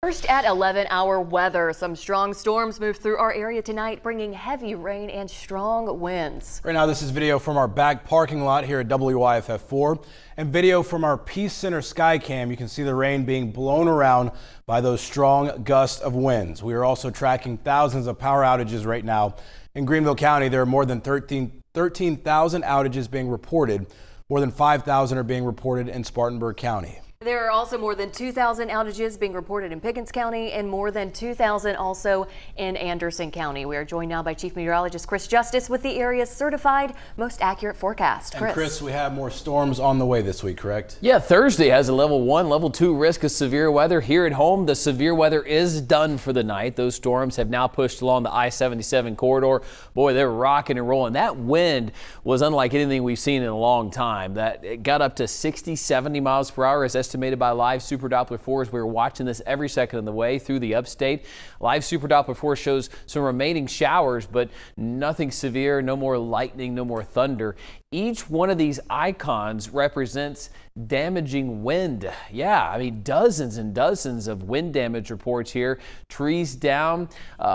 First at 11, our weather. Some strong storms moved through our area tonight, bringing heavy rain and strong winds. Right now, this is video from our back parking lot here at WYFF4 and video from our Peace Center Skycam. You can see the rain being blown around by those strong gusts of winds. We are also tracking thousands of power outages right now. In Greenville County, there are more than 13,000 outages being reported. More than 5,000 are being reported in Spartanburg County. There are also more than 2,000 outages being reported in Pickens County and more than 2,000 also in Anderson County. We are joined now by Chief Meteorologist Chris Justice with the area's certified most accurate forecast. And Chris, we have more storms on the way this week, correct? Yeah, Thursday has a level 1, level 2 risk of severe weather. Here at home, the severe weather is done for the night. Those storms have now pushed along the I-77 corridor. Boy, they're rocking and rolling. That wind was unlike anything we've seen in a long time. It got up to 60, 70 miles per hour as estimated by Live Super Doppler 4. We're watching this every second of the way through the upstate. Live Super Doppler 4 shows some remaining showers, but nothing severe, no more lightning, no more thunder. Each one of these icons represents damaging wind. Yeah, I mean, dozens and dozens of wind damage reports here. Trees down,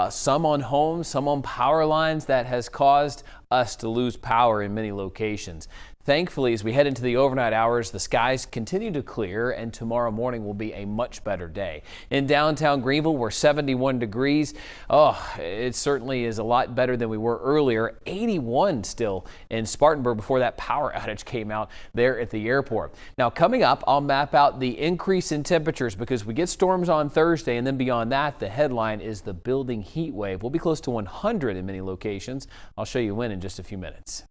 some on homes, some on power lines. That has caused us to lose power in many locations. Thankfully, as we head into the overnight hours, the skies continue to clear and tomorrow morning will be a much better day. In downtown Greenville, we're 71 degrees. Oh, it certainly is a lot better than we were earlier. 81 still in Spartanburg before that power outage came out there at the airport. Now, coming up, I'll map out the increase in temperatures because we get storms on Thursday, and then beyond that, the headline is the building heat wave. We'll be close to 100 in many locations. I'll show you when in just a few minutes.